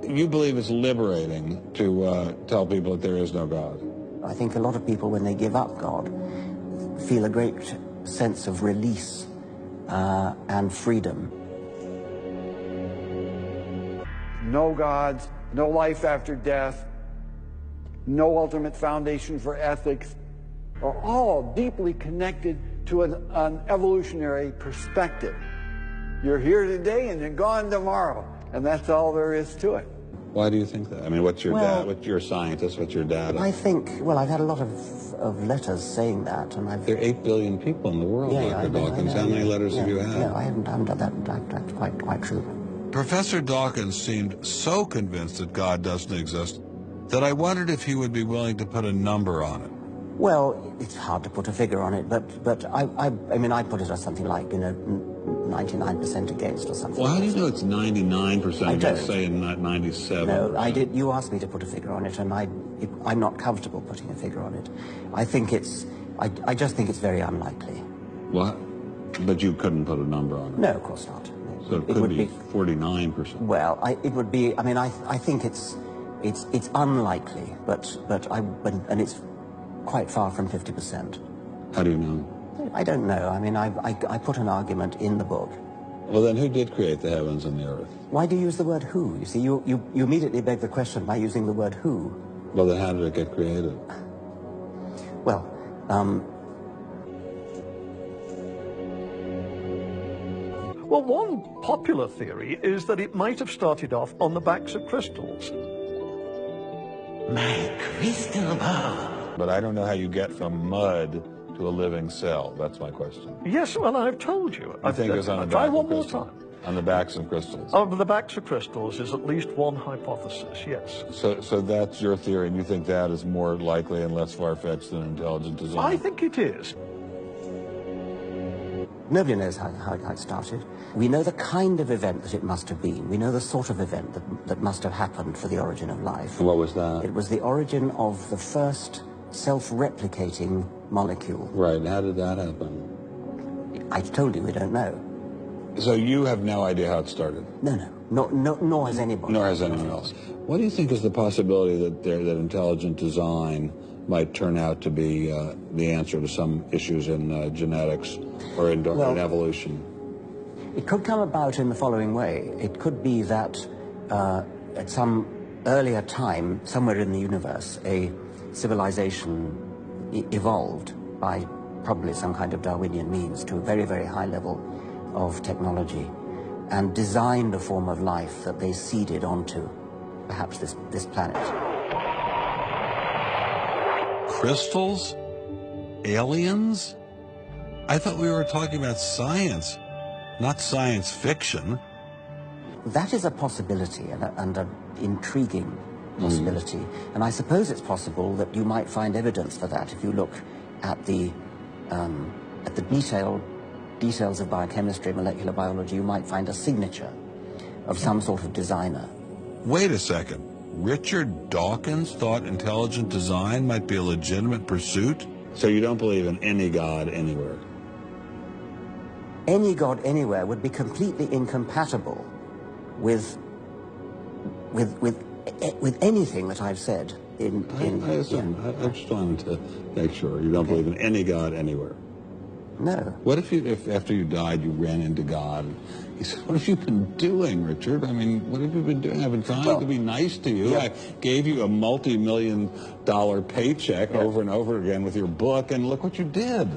You believe it's liberating to tell people that there is no God? I think a lot of people, when they give up God, feel a great sense of release and freedom. No gods, no life after death, no ultimate foundation for ethics, are all deeply connected to an evolutionary perspective. You're here today and you're gone tomorrow, and that's all there is to it. Why do you think that? I mean, what's your dad? What's your scientist? What's your dad? I think, well, I've had a lot of letters saying that, and I've... There are 8 billion people in the world, Dr. Dawkins. How many letters have you had? No, I haven't done that. That's quite true. Professor Dawkins seemed so convinced that God doesn't exist that I wondered if he would be willing to put a number on it. Well, it's hard to put a figure on it, but I mean, I put it as something like, 99% against or something. Well, how do you know it's 99% against, say, not 97? No, I did. You asked me to put a figure on it, and I'm not comfortable putting a figure on it. I think it's, I just think it's very unlikely. What? But you couldn't put a number on it? No, of course not. So it could be 49%. Well, it would be. I mean, I think it's unlikely, and it's quite far from 50%. How do you know? I don't know. I mean, I put an argument in the book. Well, then who did create the heavens and the earth? Why do you use the word who? You see, you immediately beg the question by using the word who. Well, then how did it get created? Well, Well, one popular theory is that it might have started off on the backs of crystals. My crystal ball. But I don't know how you get from mud to a living cell. That's my question. Yes, well, I've told you. I think it's on the back try of one more crystals. time. On the backs of crystals. On the backs of crystals is at least one hypothesis, yes. So that's your theory, and you think that is more likely and less far-fetched than intelligent design? I think it is. Nobody knows how it started. We know the kind of event that it must have been. We know the sort of event that must have happened for the origin of life. And what was that? It was the origin of the first self-replicating molecule. Right, and how did that happen? I told you we don't know. So you have no idea how it started? No, nor has anybody. Nor has anyone else. What do you think is the possibility that intelligent design might turn out to be the answer to some issues in genetics or in evolution? It could come about in the following way. It could be that at some earlier time, somewhere in the universe, a civilization evolved by probably some kind of Darwinian means to a very, very high level of technology and designed a form of life that they seeded onto perhaps this planet. Crystals? Aliens? I thought we were talking about science, not science fiction. That is a possibility and an intriguing possibility. And I suppose it's possible that you might find evidence for that if you look at the details of biochemistry, molecular biology. You might find a signature of some sort of designer. Wait a second. Richard Dawkins thought intelligent design might be a legitimate pursuit? So you don't believe in any God anywhere? Any God anywhere would be completely incompatible with anything that I've said I assume. Yeah. I just wanted to make sure you don't believe in any God anywhere. No. What if after you died you ran into God and he said, "What have you been doing, Richard? I mean, what have you been doing? I've been trying to be nice to you. Yeah. I gave you a multi-million-dollar paycheck over and over again with your book, and look what you did."